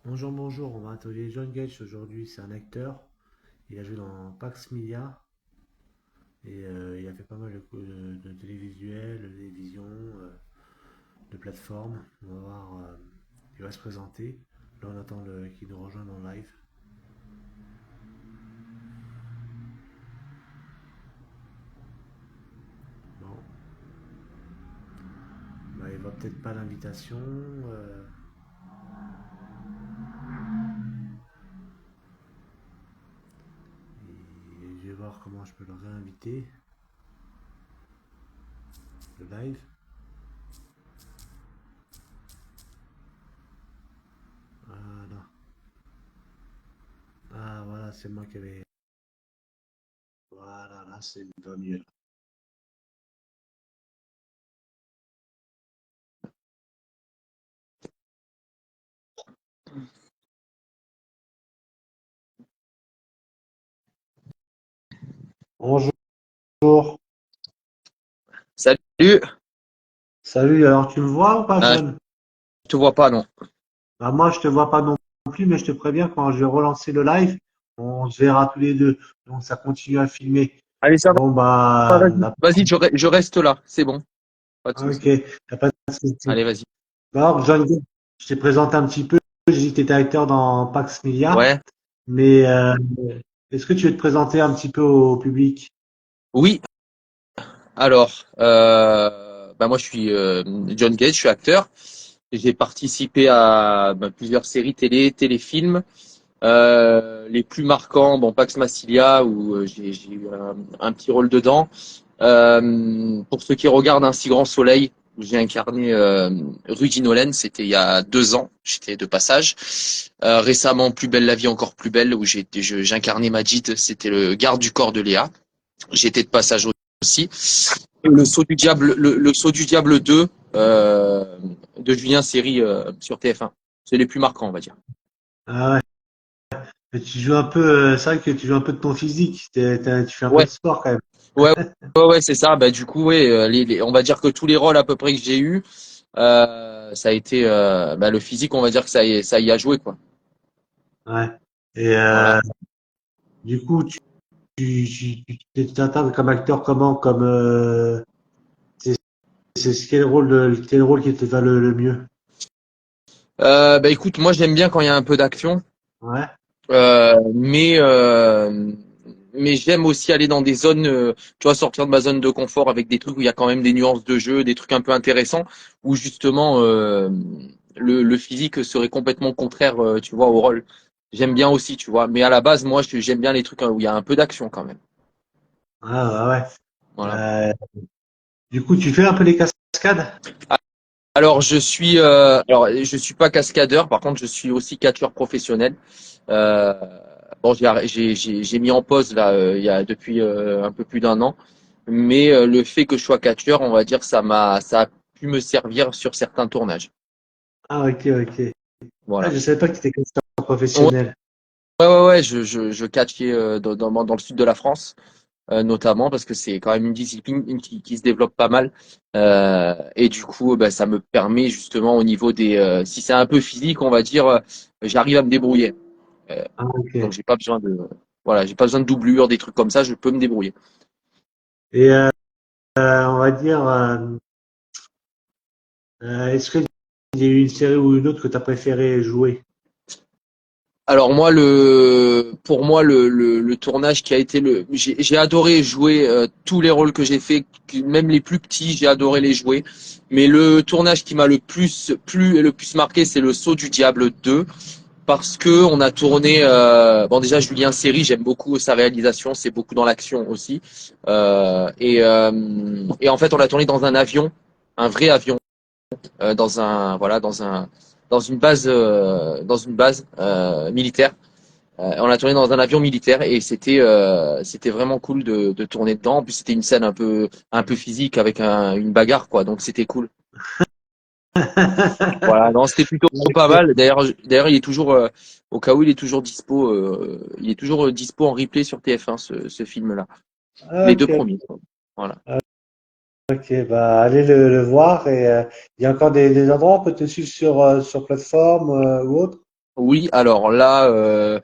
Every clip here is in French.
Bonjour, bonjour, on va atelier John Gage aujourd'hui, c'est un acteur. Il a joué dans Pax Media et il a fait pas mal de télévisuels, de télévision, de plateformes. On va voir, il va se présenter. Là, on attend qu'il nous rejoigne en live. Bon, bah, il va peut-être pas l'invitation. Et je vais voir comment je peux le réinviter. Le live. Voilà. Ah, voilà, c'est moi qui avais. Voilà, là, c'est va mieux. Bonjour. Salut, Salut, alors tu me vois ou pas, je John? te vois pas, non. Bah, moi, je te vois pas non plus, mais je te préviens, quand je vais relancer le live, on se verra tous les deux. Donc, ça continue à filmer. Allez, ça Bon, va, bah, vas-y. Vas-y, je reste là, c'est bon, pas de ok, souci. y a pas de souci. Allez, vas-y. Alors, John, je t'ai présenté un petit peu. J'ai dit que tu étais acteur dans Pax Media, Ouais, mais est-ce que tu veux te présenter un petit peu au public? oui, alors, moi je suis John Gage, je suis acteur. J'ai participé à plusieurs séries télé, téléfilms. Les plus marquants, bon, Pax Massilia, où j'ai eu un petit rôle dedans. Pour ceux qui regardent Un si grand soleil, où j'ai incarné Rudy Nolen, c'était il y a 2 ans, j'étais de passage. Récemment, Plus belle la vie, encore plus belle, où j'incarnais Majid, c'était le garde du corps de Léa. J'étais de passage aussi. Et le saut du diable, le saut du diable 2 de Julien Série sur TF1. C'est les plus marquants, on va dire. Ah ouais, mais tu joues un peu, c'est vrai que tu joues un peu de ton physique. Tu fais un peu Ouais, de sport quand même. ouais, ouais, c'est ça. Bah, du coup, ouais, on va dire que tous les rôles à peu près que j'ai eu, ça a été le physique, on va dire que ça y a joué, quoi. Ouais. Et Voilà. du coup, tu t'internes comme acteur comment? Comme c'est quel rôle qui te va le mieux? Écoute, moi j'aime bien quand il y a un peu d'action, Ouais. euh, mais euh, mais j'aime aussi aller dans des zones, tu vois, sortir de ma zone de confort avec des trucs où il y a quand même des nuances de jeu, des trucs un peu intéressants, où justement le physique serait complètement contraire, tu vois, au rôle. J'aime bien aussi, tu vois, mais à la base, moi j'aime bien les trucs où il y a un peu d'action quand même. Ah ouais. Voilà. Euh, du coup, tu fais un peu les cascades? Je suis pas cascadeur, par contre je suis aussi catcheur professionnel. Euh, bon, j'ai mis en pause là il y a depuis un peu plus d'1 an, mais le fait que je sois catcheur, on va dire, ça a pu me servir sur certains tournages. Ah ok, ok. Ah, Voilà. je savais pas que tu étais cascadeur Ouais, professionnel. ouais, je catchais dans le sud de la France, notamment parce que c'est quand même une discipline qui se développe pas mal. Et du coup, ça me permet justement au niveau si c'est un peu physique, on va dire, j'arrive à me débrouiller. Euh, Ah donc ok. j'ai pas besoin de doublure, des trucs comme ça, je peux me débrouiller. Et on va dire, est-ce qu'il y a eu une série ou une autre que tu as préféré jouer? Alors moi, pour moi, le tournage qui a été j'ai adoré jouer tous les rôles que j'ai fait, même les plus petits, j'ai adoré les jouer. Mais le tournage qui m'a le plus plu et le plus marqué, c'est le Saut du Diable 2, parce que on a tourné. Bon, déjà Julien Séry, j'aime beaucoup sa réalisation, c'est beaucoup dans l'action aussi. Et en fait, on a tourné dans un avion, un vrai avion, dans une base militaire. On a tourné dans un avion militaire et c'était vraiment cool de tourner dedans. En plus, c'était une scène un peu physique avec une bagarre, quoi. Donc c'était cool. Voilà, non, c'était plutôt pas Ok. mal. D'ailleurs, il est toujours au cas où il est toujours dispo. Il est toujours dispo en replay sur TF1 ce film-là. Les deux Ok. premiers, quoi. Voilà. Ok, bah allez le voir et il y a encore des endroits où on peut te suivre sur plateforme ou autre. Oui, alors là,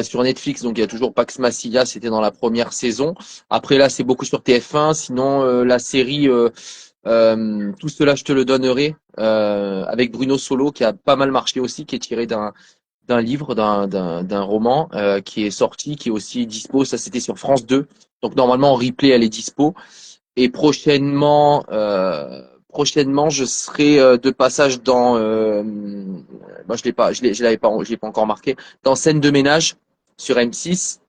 sur Netflix, donc il y a toujours Pax Massilia, c'était dans la première saison. Après là, c'est beaucoup sur TF1. Sinon, la série Tout cela, je te le donnerai, avec Bruno Solo, qui a pas mal marché aussi, qui est tiré d'un livre, d'un roman qui est sorti, qui est aussi dispo. Ça, c'était sur France 2. Donc normalement en replay, elle est dispo. Et prochainement, je serai de passage dans. Moi, je l'ai pas, je l'ai pas encore marqué. Dans Scène de ménage sur M6.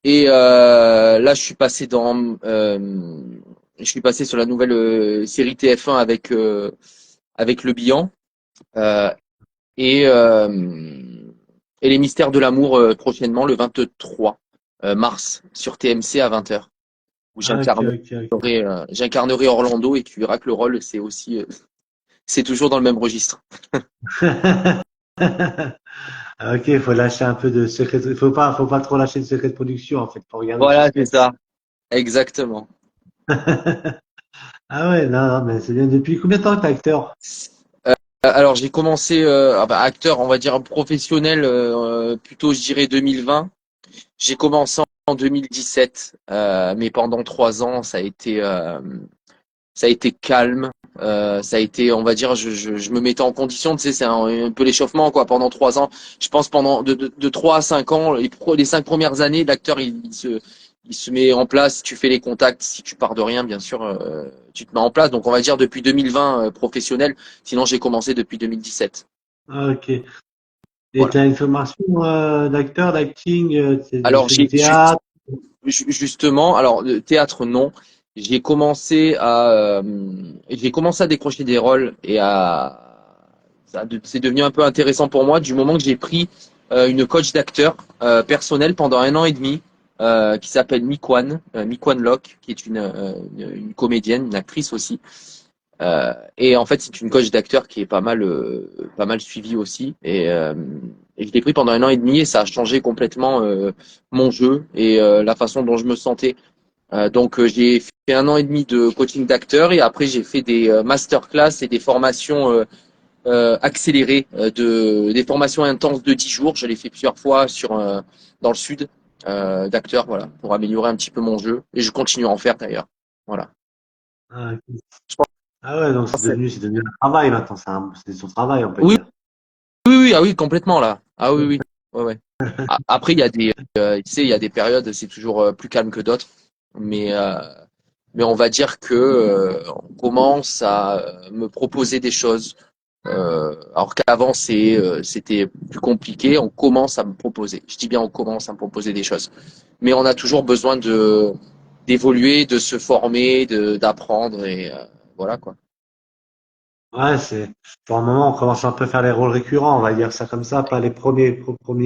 Et là, je suis passé sur la nouvelle série TF1 avec Le Bihan euh, et euh, et les Mystères de l'amour prochainement le 23 mars sur TMC à 20h où Ah, ok, ok, ok. j'incarnerai Orlando et tu verras que le rôle c'est toujours dans le même registre. Ah, ok, il faut lâcher un peu de secret. Faut pas trop lâcher de secret de production en fait. Faut regarder le Voilà, c'est suspense. ça, exactement. Ah ouais, non, non, mais c'est bien. Depuis combien de temps que t'es acteur? Alors j'ai commencé acteur, on va dire professionnel, plutôt je dirais 2020. J'ai commencé en 2017, mais pendant 3 ans ça a été calme. Ça a été, on va dire, je me mettais en condition, tu sais, c'est un peu l'échauffement, quoi. Pendant 3 ans, je pense pendant de 3 à 5 ans, les 5 premières années, l'acteur, il se met en place. Si tu fais les contacts, si tu pars de rien, bien sûr, tu te mets en place. Donc, on va dire depuis 2020, professionnel. Sinon, j'ai commencé depuis 2017. Ah, ok. Et Voilà. t'as une formation d'acteur, d'acting, tu Alors, fais du théâtre. justement, alors le théâtre non. J'ai commencé à décrocher des rôles et c'est devenu un peu intéressant pour moi du moment que j'ai pris une coach d'acteur personnel pendant 1 an et demi qui s'appelle Miquan Locke, qui est une comédienne, une actrice aussi. Et en fait, c'est une coach d'acteur qui est pas mal suivie aussi. Et je l'ai pris pendant 1 an et demi et ça a changé complètement mon jeu et la façon dont je me sentais. Donc j'ai fait 1 an et demi de coaching d'acteur et après j'ai fait des masterclass et des formations accélérées, des formations intenses de 10 jours. Je l'ai fait plusieurs fois dans le sud d'acteur, voilà, pour améliorer un petit peu mon jeu et je continue à en faire d'ailleurs. Voilà. Ah, ok. Je pense Ah ouais, donc que c'est devenu un travail maintenant. C'est son travail, on peut Oui, dire. oui, oui, ah oui, complètement là. Ah oui, oui. Ouais, ouais. Après, tu sais, il y a des périodes, c'est toujours plus calme que d'autres, mais on va dire que on commence à me proposer des choses. Alors qu'avant, c'était plus compliqué. On commence à me proposer. Je dis bien, on commence à me proposer des choses, mais on a toujours besoin de d'évoluer, de se former, d'apprendre et voilà quoi. Ouais, pour un moment, on commence un peu à faire les rôles récurrents, on va dire ça comme ça, pas les premiers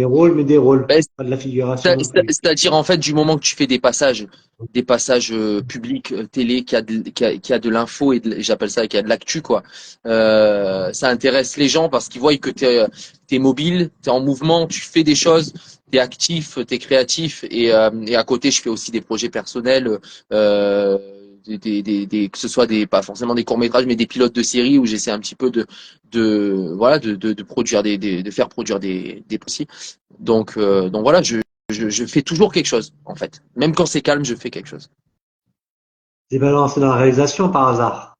rôles, mais des rôles, Ben, pas de la figuration non plus. C'est-à-dire en fait du moment que tu fais des passages publics télé qui a de l'info j'appelle ça qui a de l'actu quoi. Ça intéresse les gens parce qu'ils voient que t'es mobile, t'es en mouvement, tu fais des choses, t'es actif, t'es créatif et à côté je fais aussi des projets personnels. Euh, que ce soit pas forcément des courts métrages mais des pilotes de séries où j'essaie un petit peu de produire de faire produire des petits donc voilà, je fais toujours quelque chose, en fait. Même quand c'est calme, je fais quelque chose. T'es pas lancé dans la réalisation par hasard.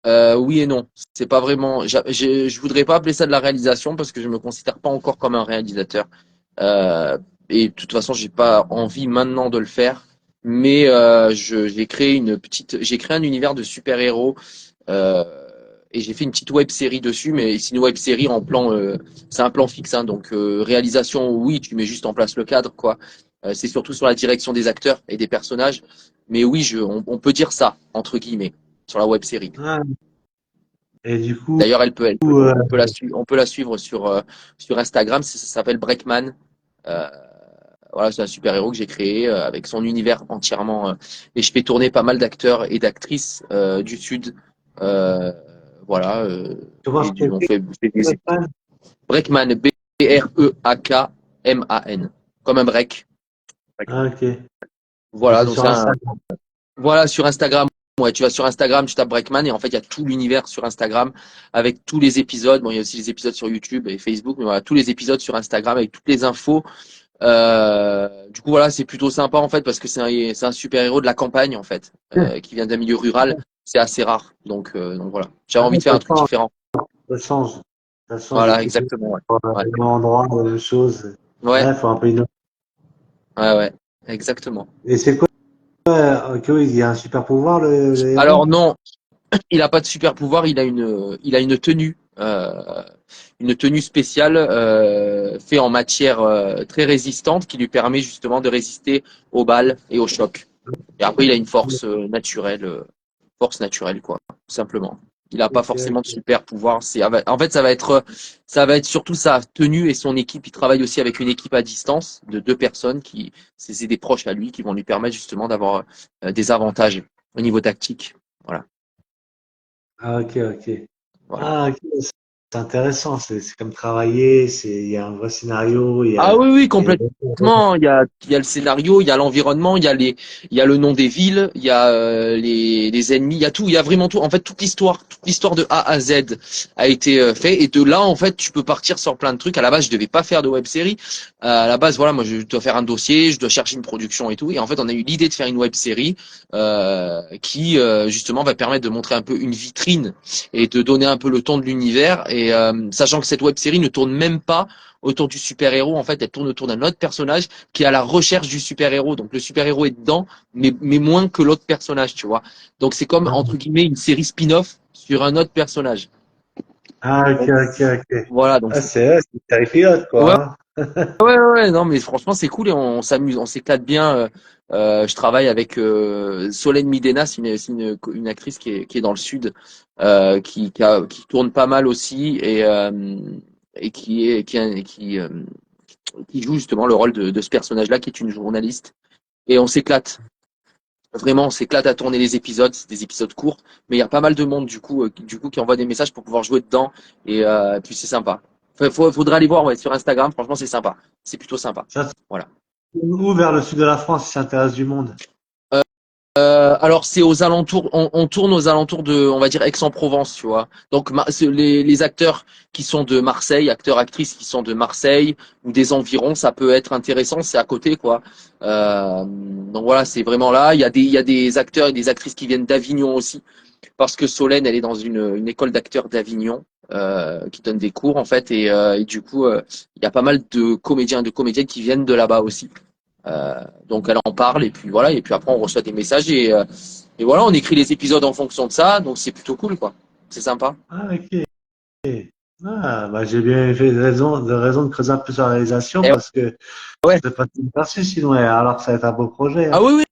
Oui et non. C'est pas vraiment. Je voudrais pas appeler ça de la réalisation parce que je me considère pas encore comme un réalisateur. Euh, et de toute façon, j'ai pas envie maintenant de le faire. Mais j'ai créé un univers de super-héros euh, et j'ai fait une petite web série dessus. Mais c'est une web série c'est un plan fixe, hein, donc réalisation, oui, tu mets juste en place le cadre, quoi. C'est surtout sur la direction des acteurs et des personnages. Mais oui, on peut dire ça entre guillemets sur la web série. Ah, et du coup, D'ailleurs, euh, on peut la suivre sur Instagram. Ça s'appelle Breakman. Euh, voilà, c'est un super-héros que j'ai créé avec son univers entièrement. Et je fais tourner pas mal d'acteurs et d'actrices du Sud. Euh, voilà. comment Et ça s'écrit, on fait des Batman? Breakman, Brekman. Comme un break. Ah, ok. Et Voilà, c'est donc sur Instagram. voilà sur Instagram. Ouais, tu vas sur Instagram, tu tapes Breakman et en fait, il y a tout l'univers sur Instagram avec tous les épisodes. Bon, il y a aussi les épisodes sur YouTube et Facebook, mais voilà, tous les épisodes sur Instagram avec toutes les infos. Du coup, voilà, c'est plutôt sympa en fait parce que c'est un super-héros de la campagne en fait, qui vient d'un milieu rural. C'est assez rare. Donc voilà, j'avais Ah, envie de faire un truc différent. ça change. Ça change Voilà, de tout exactement. Ouais. Ouais. le même endroit, la même chose. Ouais, Ouais, faut un peu innover. ouais, exactement. Et c'est quoi, il y a un super pouvoir, le héros? Alors non, il a pas de super pouvoir, il a une tenue spéciale fait en matière très résistante qui lui permet justement de résister aux balles et aux chocs. Et après, il a une force naturelle quoi, tout simplement. Il n'a pas Ok, forcément de ok. super pouvoir. En fait, ça va être surtout sa tenue et son équipe. Il travaille aussi avec une équipe à distance de deux personnes c'est des proches à lui qui vont lui permettre justement d'avoir des avantages au niveau tactique. Voilà, Ah, ok, ok. voilà. Ah, ok, c'est intéressant. C'est comme travailler. Il y a un vrai scénario. Ah oui, oui, Il y a complètement. Il y a le scénario, il y a l'environnement, il y a le nom des villes, il y a les ennemis, il y a tout, il y a vraiment tout. En fait, toute l'histoire de A à Z a été fait. Et de là, en fait, tu peux partir sur plein de trucs. À la base, je devais pas faire de web série. À la base, voilà, moi, je dois faire un dossier, je dois chercher une production et tout. Et en fait, on a eu l'idée de faire une web série qui, justement, va permettre de montrer un peu une vitrine et de donner un peu le ton de l'univers. Et sachant que cette web série ne tourne même pas autour du super-héros, en fait, elle tourne autour d'un autre personnage qui est à la recherche du super-héros. Donc le super-héros est dedans, mais moins que l'autre personnage, tu vois. Donc c'est comme, entre guillemets, une série spin-off sur un autre personnage. Ah, ok, Donc, ok, ok. voilà, donc Ah, c'est une série pilote, ouais, quoi. Hein. ouais, non, mais franchement, c'est cool et on s'amuse, on s'éclate bien. Je travaille avec Solène Midena, une actrice qui est dans le sud, qui tourne pas mal aussi et qui joue justement le rôle de ce personnage-là, qui est une journaliste. Et on s'éclate. Vraiment, on s'éclate à tourner les épisodes. C'est des épisodes courts, mais il y a pas mal de monde du coup qui envoie des messages pour pouvoir jouer dedans. Et puis c'est sympa. Faudra aller voir ouais, sur Instagram. Franchement, c'est sympa. C'est plutôt sympa. Ça, c'est Voilà. où vers le sud de la France, si ça intéresse du monde? Alors c'est aux alentours, on tourne aux alentours de, on va dire Aix-en-Provence, tu vois. Donc les acteurs qui sont de Marseille, acteurs actrices qui sont de Marseille ou des environs, ça peut être intéressant, c'est à côté quoi. Donc voilà, c'est vraiment là. Il y a des acteurs et des actrices qui viennent d'Avignon aussi, parce que Solène, elle est dans une école d'acteurs d'Avignon qui donne des cours en fait, et du coup il y a pas mal de comédiens et de comédiennes qui viennent de là-bas aussi. Donc elle en parle et puis voilà et puis après on reçoit des messages et voilà on écrit les épisodes en fonction de ça donc c'est plutôt cool quoi. C'est sympa. Ah, ok. Ah, bah, j'ai bien fait de raison de creuser un peu sur la réalisation Et parce que ouais. c'est pas tout perçu sinon, alors que ça va être un beau projet, Ah hein. oui oui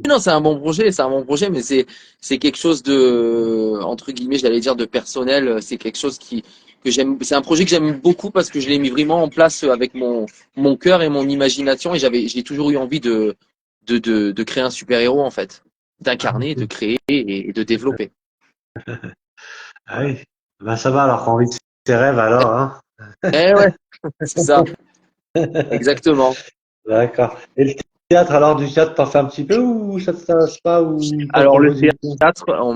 non c'est un bon projet mais c'est quelque chose de entre guillemets j'allais dire de personnel c'est quelque chose qui que j'aime c'est un projet que j'aime beaucoup parce que je l'ai mis vraiment en place avec mon cœur et mon imagination et j'ai toujours eu envie de créer un super héros en fait d'incarner de créer et de développer. Ah oui. Ben, ça va, alors qu'on vit de ses rêves, alors, hein. Eh ouais c'est ça. Exactement. D'accord. Et le théâtre, alors, du théâtre, t'en fais un petit peu ou ça te t'intéresse pas ou pas Alors le propose une pièce? théâtre, on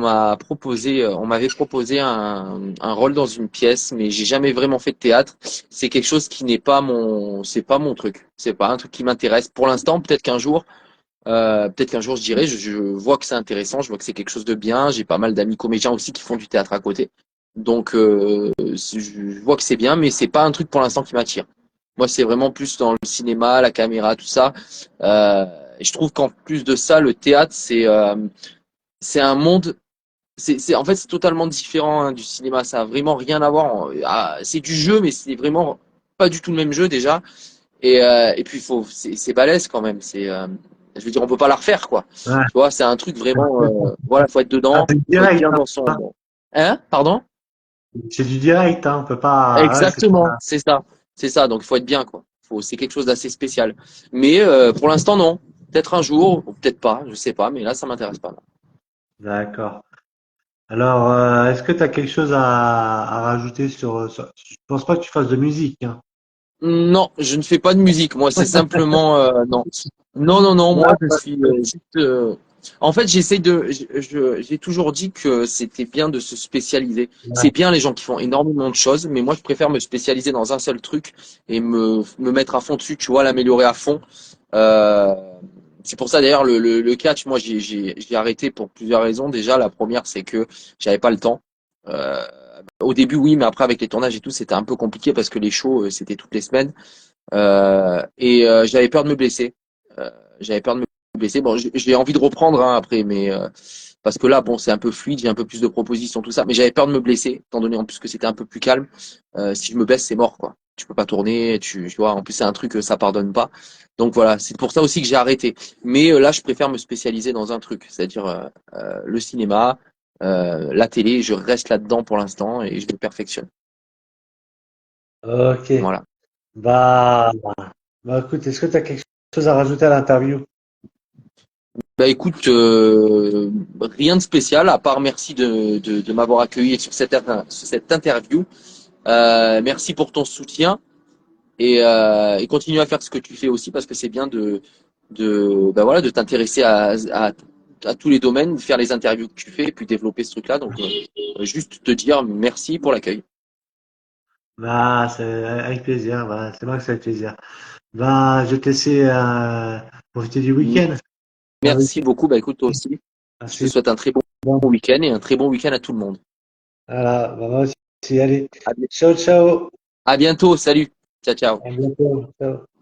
m'avait proposé un rôle dans une pièce, mais j'ai jamais vraiment fait de théâtre. C'est quelque chose qui n'est pas c'est pas mon truc. C'est pas un truc qui m'intéresse pour l'instant. Peut-être qu'un jour je dirais, je vois que c'est intéressant, je vois que c'est quelque chose de bien. J'ai pas mal d'amis comédiens aussi qui font du théâtre à côté, donc je vois que c'est bien, mais c'est pas un truc pour l'instant qui m'attire. Moi, c'est vraiment plus dans le cinéma, la caméra, tout ça. Et je trouve qu'en plus de ça, le théâtre, c'est un monde, en fait, c'est totalement différent hein, du cinéma. Ça a vraiment rien à voir. C'est du jeu, mais c'est vraiment pas du tout le même jeu déjà. Et puis, c'est balèze quand même. Je veux dire, on peut pas la refaire, quoi. Ouais. Tu vois, c'est un truc vraiment, voilà, faut être Ah, dedans, c'est du faut être direct, bien dans hein. son. Hein, pardon? C'est du direct, hein. On peut pas, ouais, c'est Exactement, pas, c'est ça, c'est ça. Donc, il faut être bien, quoi. C'est quelque chose d'assez spécial. Mais pour l'instant, non. Peut-être un jour, ou peut-être pas, je sais pas. Mais là, ça m'intéresse pas. d'accord. Alors, est-ce que tu as quelque chose à rajouter je pense pas que tu fasses de musique, hein. Non, je ne fais pas de musique. Moi, c'est simplement non. Non. Ouais, Moi, je parce suis que juste. En fait, j'ai toujours dit que c'était bien de se spécialiser. Ouais. C'est bien les gens qui font énormément de choses, mais moi, je préfère me spécialiser dans un seul truc et me mettre à fond dessus, tu vois, l'améliorer à fond. Euh, c'est pour ça d'ailleurs le catch, moi, j'ai arrêté pour plusieurs raisons. Déjà, la première, c'est que j'avais pas le temps. Euh, Au début, oui, mais après, avec les tournages et tout, c'était un peu compliqué parce que les shows, c'était toutes les semaines. J'avais peur de me blesser. Euh, j'avais peur de me blesser. Bon, j'ai envie de reprendre hein, après, mais parce que là, bon, c'est un peu fluide, j'ai un peu plus de propositions, tout ça. Mais j'avais peur de me blesser, étant donné en plus que c'était un peu plus calme. Si je me blesse, c'est mort, quoi. Tu peux pas tourner, tu vois. En plus, c'est un truc que ça pardonne pas. Donc voilà, c'est pour ça aussi que j'ai arrêté. Mais là, je préfère me spécialiser dans un truc, c'est-à-dire le cinéma, la télé. Je reste là-dedans pour l'instant et je me perfectionne. Ok. Voilà. Bah, écoute, est-ce que tu as quelque chose à rajouter à l'interview? Bah écoute, rien de spécial, à part merci de m'avoir accueilli sur sur cette interview. Merci pour ton soutien et continue à faire ce que tu fais aussi parce que c'est bien bah voilà, de t'intéresser à tous les domaines, de faire les interviews que tu fais et puis développer ce truc-là. Donc juste te dire merci pour l'accueil. Bah, c'est avec plaisir. Bah, c'est moi que c'est avec plaisir. Bah, je vais te laisser profiter du week-end. Un Merci week-end. beaucoup. Bah écoute toi aussi, je te Merci. souhaite un très bon Bon. week-end et un très bon week-end à tout le monde. Voilà. Bah, moi aussi. Allez. À Ciao, ciao. à bientôt, salut, ciao ciao. À bientôt. Ciao.